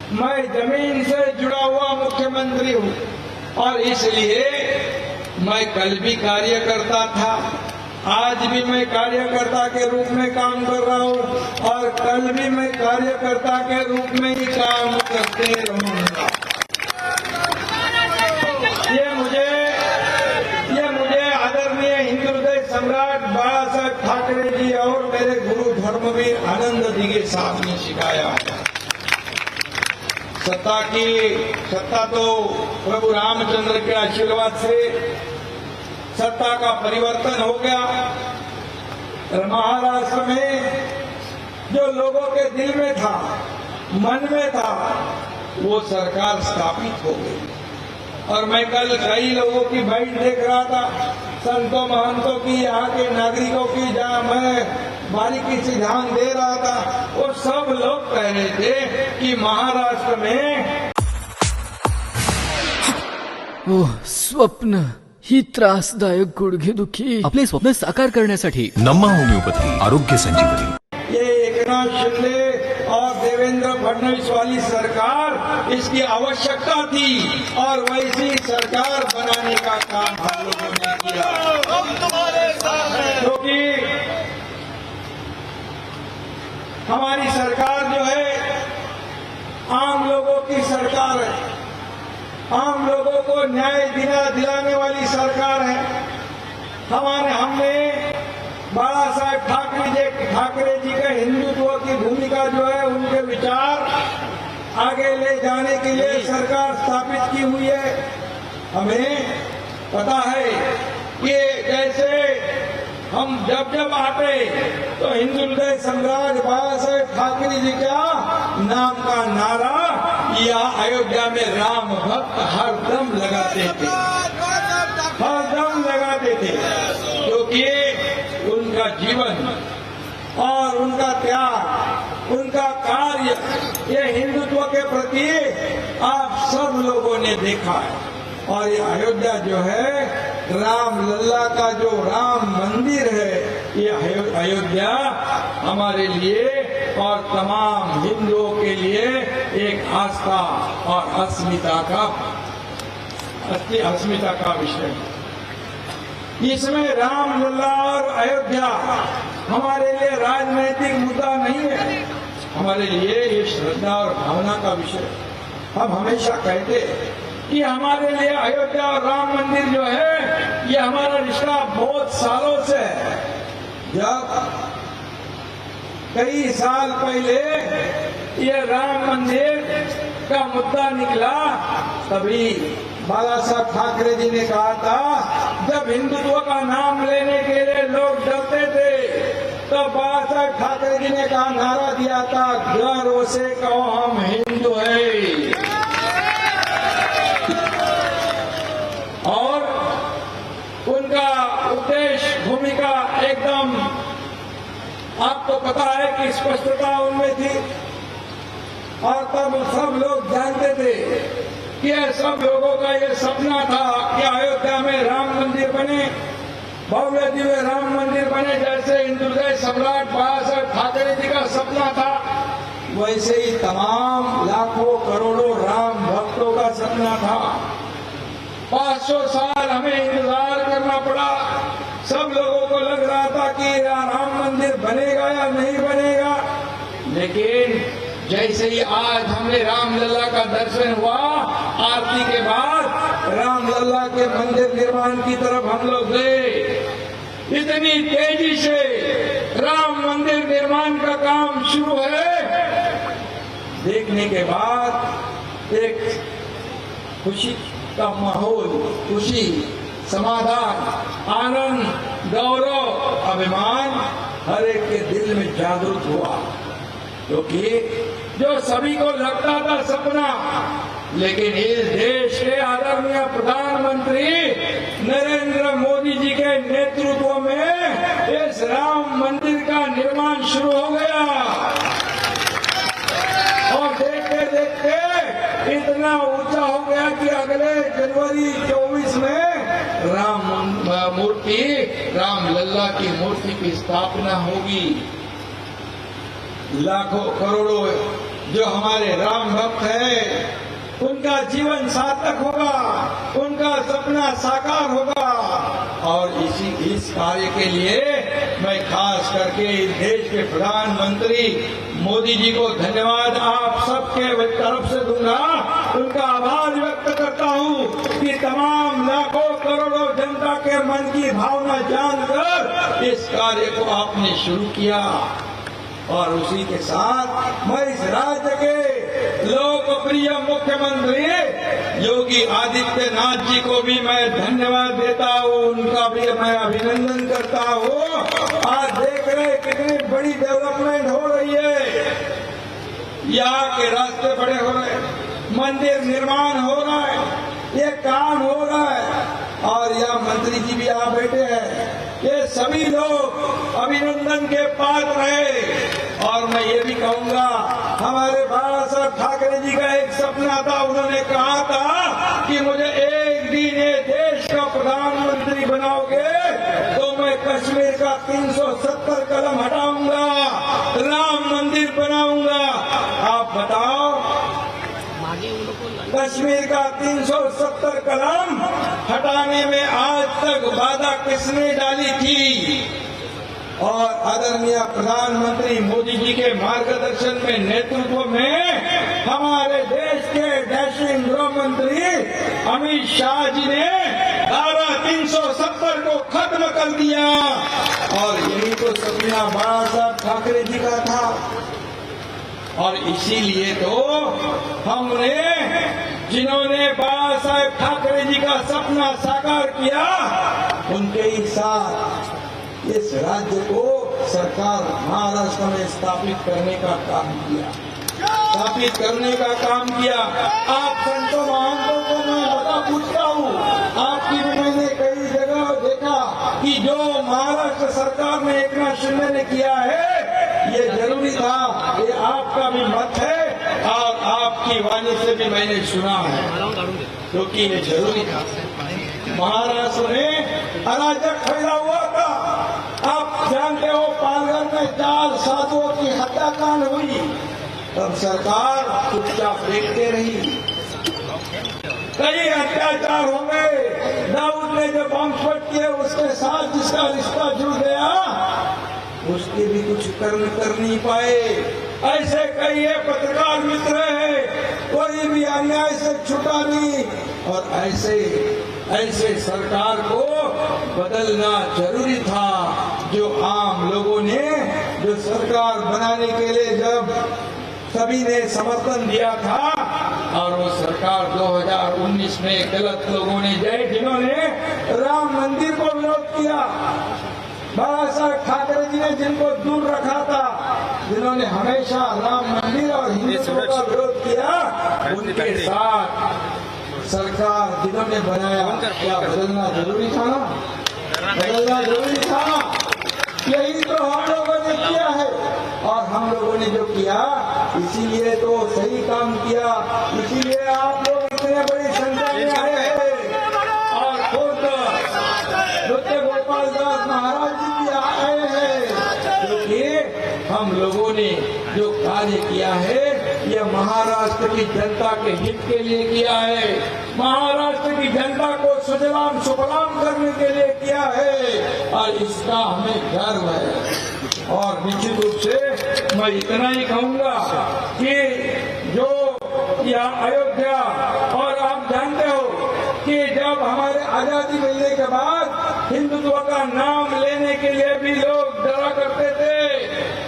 मैं जमीन से जुड़ा हुआ मुख्यमंत्री हूँ और इसलिए मैं कल भी कार्यकर्ता था, आज भी मैं कार्यकर्ता के रूप में काम कर रहा हूँ और कल भी मैं कार्यकर्ता के रूप में ही काम करते रहूंगा। ये मुझे आदरणीय हिंदू हृदय सम्राट बाला साहेब ठाकरे जी और मेरे गुरु धर्मवीर आनंद दिघे साहब ने सिखाया। सत्ता तो प्रभु रामचंद्र के आशीर्वाद से सत्ता का परिवर्तन हो गया। महाराष्ट्र में जो लोगों के दिल में था, मन में था, वो सरकार स्थापित हो गई। और मैं कल कई लोगों की बाइट देख रहा था, संतों महंतों की, यहाँ के नागरिकों की, जहाँ मैं बारीकी से ध्यान दे रहा था, वो सब लोग कह रहे थे कि महाराष्ट्र में स्वप्न ही त्रासदायक गुडघेदुखी आपले स्वप्न साकार करण्यासाठी नम्मा होम्योपॅथी आरोग्य संजीवनी। ये एकनाथ शिंदे और देवेंद्र फडणवीस वाली सरकार, इसकी आवश्यकता थी और वैसी सरकार बनाने का काम हम लोगों ने किया। क्योंकि हमारी सरकार जो है आम लोगों की सरकार है, आम लोगों को न्याय दिलाने वाली सरकार है। हमने बाला साहेब ठाकरे जी के हिंदुत्व की भूमिका जो है, उनके विचार आगे ले जाने के लिए सरकार स्थापित की हुई है। हमें पता है कि जैसे हम जब आते तो हिंदू हृदय सम्राट बाला साहेब ठाकरे जी का नाम का नारा या अयोध्या में राम भक्त हरदम लगाते थे, क्योंकि उनका जीवन और उनका त्याग, उनका कार्य, ये हिंदुत्व के प्रति आप सब लोगों ने देखा है। और ये अयोध्या जो है, राम लल्ला का जो राम मंदिर है, ये अयोध्या हमारे लिए और तमाम हिंदुओं के लिए एक आस्था और अस्मिता का विषय है। इसमें राम लल्ला और अयोध्या हमारे लिए राजनैतिक मुद्दा नहीं है, हमारे लिए ये श्रद्धा और भावना का विषय है। हम हमेशा कहते कि हमारे लिए अयोध्या और राम मंदिर जो है, ये हमारा रिश्ता बहुत सालों से है। जब कई साल पहले ये राम मंदिर का मुद्दा निकला, तभी बाला साहब ठाकरे जी ने कहा था, जब हिंदुत्व का नाम लेने के लिए लोग डरते थे, तो बाला साहब ठाकरे जी ने कहा, नारा दिया था, गर्व से कहो हम हिंदू हैं। और उनका उद्देश्य, भूमिका एकदम आपको पता है कि स्पष्टता उनमें थी। और तब सब लोग जानते थे कि सब लोगों का ये सपना था कि अयोध्या में राम मंदिर बने, भव्य दिव्य राम मंदिर बने, जैसे हिंदू हृदय सम्राट बाला साहेब ठाकरे जी का सपना था, वैसे ही तमाम लाखों करोड़ों राम भक्तों का सपना था। 500 साल हमें इंतजार करना पड़ा। सब लोगों को लग रहा था कि राम मंदिर बनेगा या नहीं बनेगा, लेकिन जैसे ही आज हमने राम लल्ला का दर्शन हुआ, आरती के बाद राम लल्ला के मंदिर निर्माण की तरफ हम लोग गए। इतनी तेजी से राम मंदिर निर्माण का काम शुरू है, देखने के बाद एक खुशी का माहौल, खुशी, समाधान, आनंद, गौरव, अभिमान हर एक के दिल में जागृत हुआ। क्योंकि जो सभी को लगता था सपना, लेकिन इस देश के आदरणीय प्रधानमंत्री नरेंद्र मोदी जी के नेतृत्व में इस राम मंदिर का निर्माण शुरू हो गया। और देखते देखते इतना ऊंचा हो गया कि अगले जनवरी 24 में राम लल्ला की मूर्ति की स्थापना होगी। लाखों करोड़ों जो हमारे राम भक्त हैं उनका जीवन सार्थक होगा, उनका सपना साकार होगा। और इस कार्य के लिए मैं खास करके इस देश के प्रधानमंत्री मोदी जी को धन्यवाद आप सबके तरफ से दूंगा, उनका आभार व्यक्त करता हूं कि तमाम लाखों करोड़ों जनता के मन की भावना जानकर इस कार्य को आपने शुरू किया। और उसी के साथ मैं इस राज्य के लोकप्रिय मुख्यमंत्री योगी आदित्यनाथ जी को भी मैं धन्यवाद देता हूँ, उनका भी मैं अभिनंदन करता हूँ। आज देख रहे कितनी बड़ी डेवलपमेंट हो रही है, यहाँ के रास्ते बड़े हो रहे हैं, मंदिर निर्माण हो रहा है, ये काम हो रहा है। और यहाँ मंत्री जी भी यहाँ बैठे हैं, ये सभी लोग अभिनंदन के पात्र हैं। और मैं ये भी कहूंगा, हमारे बाबा साहब ठाकरे जी का एक सपना था, उन्होंने कहा था कि मुझे एक दिन ये देश का प्रधानमंत्री बनाओगे तो मैं कश्मीर का 370 कलम हटाऊंगा, राम मंदिर बनाऊंगा। आप बताओ, कश्मीर का 370 कलम हटाने में आज तक बाधा किसने डाली थी? और आदरणीय प्रधानमंत्री मोदी जी के मार्गदर्शन में, नेतृत्व में हमारे देश के डैशिंग गृह मंत्री अमित शाह जी ने धारा 370 को खत्म कर दिया। और यही तो सपना बाबा साहब ठाकरे जी का था। और इसीलिए तो हमने, जिन्होंने बाबा साहेब ठाकरे जी का सपना साकार किया, उनके ही साथ इस राज्य को सरकार महाराष्ट्र में स्थापित करने का काम किया, आप संतों महंतों को मैं बता पूछता हूँ, आपकी भी मैंने कई जगह देखा कि जो महाराष्ट्र सरकार ने एकनाथ शिंदे ने किया है, ये जरूरी था, ये आपका भी मत है और आपकी वाणी से भी मैंने सुना है, क्योंकि ये जरूरी था। महाराष्ट्र में अराजक फैला हुआ था, आप जानते हो, पालघर में 4 साधुओं की हत्याकांड हुई, तब सरकार चुपचाप देखते रही। कई अत्याचार हो गए, दाऊद ने जो बमस्फोट किए उसके साथ जिसका रिश्ता जुड़ गया, उसके भी कुछ कर नहीं पाए। ऐसे कई पत्रकार मित्र हैं, कोई भी अन्याय से छूटा नहीं। और ऐसे सरकार को बदलना जरूरी था। जो आम लोगों ने जो सरकार बनाने के लिए जब सभी ने समर्थन दिया था, और वो सरकार 2019 में गलत लोगों ने जिन्होंने राम मंदिर को विरोध किया, बाबा साहब ठाकरे जी ने जिनको दूर रखा था, जिन्होंने हमेशा राम मंदिर और हिंदुत्व का विरोध किया, उनके साथ सरकार जिन्होंने बनाया, क्या बदलना जरूरी था ना? बदलना जरूरी था। यही तो हम लोगों ने किया है। और हम लोगों ने जो किया, इसीलिए तो सही काम किया, इसीलिए आप लोग इतने बड़ी संख्या में आए हैं। और खुद नृत्य गोपाल दास महाराज जी भी आए हैं, क्योंकि हम लोगों ने जो कार्य किया है, यह महाराष्ट्र की जनता के हित के लिए किया है, महाराष्ट्र की जनता को सुजलाम सुफलाम करने के लिए किया है, और इसका हमें गर्व है। और निश्चित रूप से मैं इतना ही कहूंगा कि जो यह अयोध्या, और आप जानते हो कि जब हमारे आजादी मिलने के बाद हिंदुत्व का नाम लेने के लिए भी लोग डरा करते थे,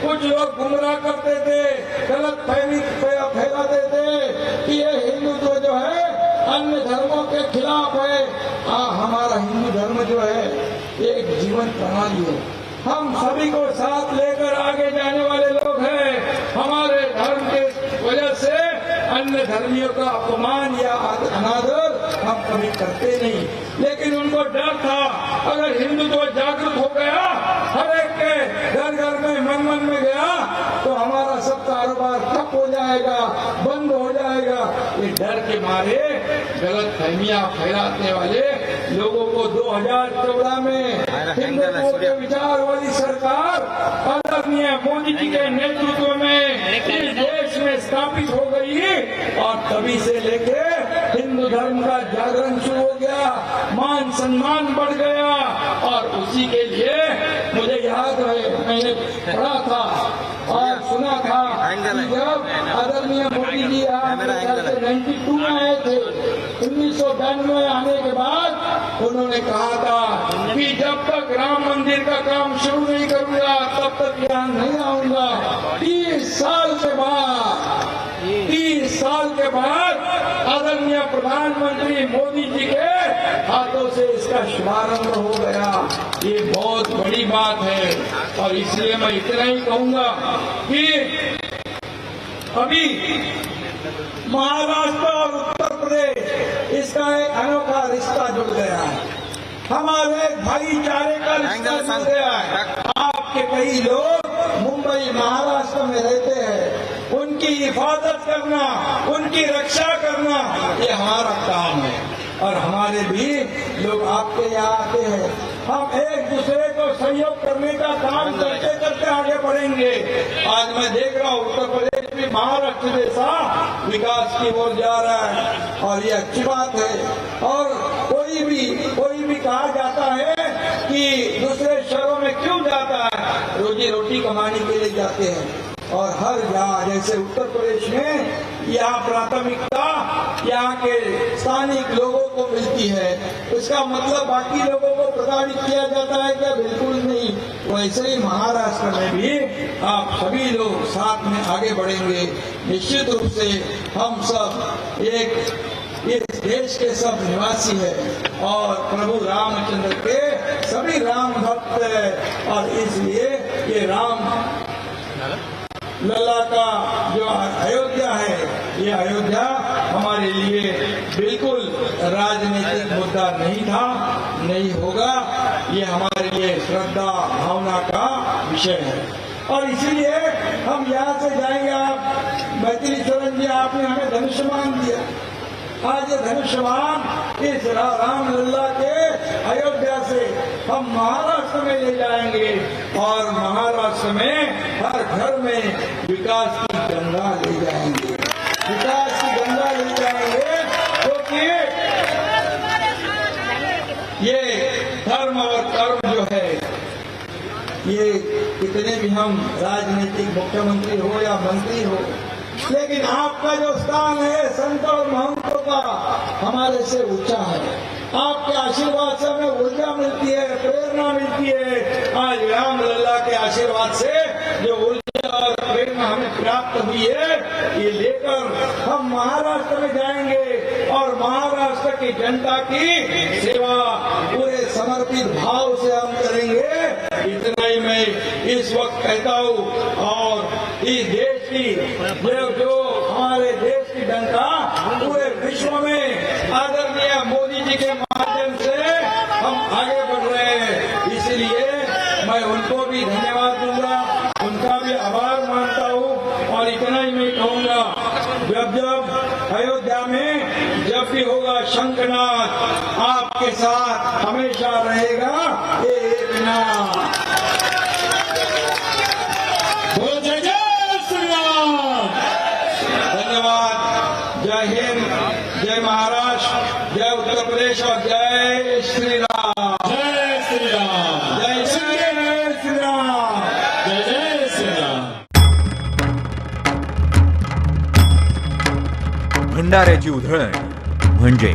कुछ लोग गुमराह करते थे, गलत फहमी फैलाते थे कि ये हिंदुत्व जो है अन्य धर्मों के खिलाफ है। हमारा हिंदू धर्म जो है ये एक जीवन प्रणाली है, हम सभी को साथ लेकर आगे जाने वाले लोग हैं। हमारे धर्म के वजह से अन्य धर्मियों का अपमान या अनादर हम कभी करते नहीं, लेकिन उनको डर था, अगर हिंदुत्व जागृत हो गया, हर एक के घर घर में मन में गया, तो हमारा सब कारोबार ठप हो जाएगा, बंद हो जाएगा। ये डर के मारे गलत फहमियां फैलाने वाले लोगों को 2014 में हिंदुत्व के विचार वाली सरकार आदरणीय मोदी जी के नेतृत्व में इस देश में स्थापित हो गई और तभी से लेके हिंदू धर्म का जागरण शुरू हो गया, मान सम्मान बढ़ गया। और उसी के लिए मुझे याद है, मैंने पढ़ा था और सुना था कि जब आदरणीय मोदी जी यहाँ 92 में आए थे, 1992 आने के बाद उन्होंने कहा था कि जब तक राम मंदिर का काम शुरू नहीं करूंगा तब तक यहाँ नहीं आऊंगा। 30 साल के बाद आदरणीय प्रधानमंत्री मोदी जी के हाथों से इसका शुभारंभ हो गया। ये बहुत बड़ी बात है और इसलिए मैं इतना ही कहूंगा कि अभी महाराष्ट्र और उत्तर प्रदेश इसका एक अनोखा रिश्ता जुड़ गया है, हमारे भाईचारे का रिश्ता जुड़ गया है। आपके कई लोग मुंबई महाराष्ट्र में रहते हैं, उनकी हिफाजत करना, उनकी रक्षा करना ये हमारा काम है और हमारे भी लोग आपके यहाँ आते हैं। हम एक दूसरे को सहयोग करने का काम करते करते आगे बढ़ेंगे। आज मैं देख रहा हूँ उत्तर प्रदेश भी महाराष्ट्र जैसा विकास की ओर जा रहा है और ये अच्छी बात है। और कोई भी कहा जाता है कि दूसरे शहरों में क्यों जाता है, रोजी रोटी कमाने के लिए जाते हैं। और हर जगह जैसे उत्तर प्रदेश में यहाँ प्राथमिकता यहाँ के स्थानिक लोगों को मिलती है, इसका मतलब बाकी लोगों को प्रताड़ित किया जाता है क्या? बिल्कुल नहीं। वैसे ही महाराष्ट्र में भी आप सभी लोग साथ में आगे बढ़ेंगे। निश्चित रूप से हम सब एक इस देश के सब निवासी है और प्रभु रामचंद्र के सभी राम भक्त है और इसलिए ये राम लला का जो अयोध्या है, ये अयोध्या हमारे लिए बिल्कुल राजनीतिक मुद्दा नहीं था, नहीं होगा। ये हमारे लिए श्रद्धा भावना का विषय है और इसीलिए हम यहाँ से जाएंगे। आप मैथिली चरण जी, आपने हमें धनुष्यमान दिया। आज ये धनुष्यमान इस रामलला के अयोध्या से हम महाराष्ट्र में ले जाएंगे और महाराष्ट्र में हर घर में विकास की गंगा ले जाएंगे, विकास की गंगा ले जाएंगे। क्योंकि ये धर्म और कर्म जो है, ये कितने भी हम राजनीतिक मुख्यमंत्री हो या मंत्री हो, लेकिन आपका जो स्थान है संत और महंतों का हमारे से ऊंचा है। आपके आशीर्वाद से हमें ऊर्जा मिलती है, प्रेरणा मिलती है। आज रामलला के आशीर्वाद से जो ऊर्जा और प्रेरणा हमें प्राप्त हुई है, ये लेकर हम महाराष्ट्र में जाएंगे और महाराष्ट्र की जनता की सेवा पूरे समर्पित भाव से हम करेंगे। इतना ही मैं इस वक्त कहता हूँ और इस देश की जो हमारे देश की जनता पूरे विश्व में आदरणीय मोदी जी के माध्यम से हम आगे बढ़ रहे हैं। इसलिए मैं उनको भी धन्यवाद दूंगा, उनका भी आभार मानता हूँ और इतना ही मैं कहूँगा, जब अयोध्या में जब भी होगा शंखनाद आपके साथ हमेशा रहेगा एक नाम। धन्यवाद। जय हिंद, जय महाराष्ट्र, जय उत्तर प्रदेश और जय श्री राम। जय श्री राम, जय श्री राम, जय जय श्री राम। भंडाऱ्याची उधळण म्हणजे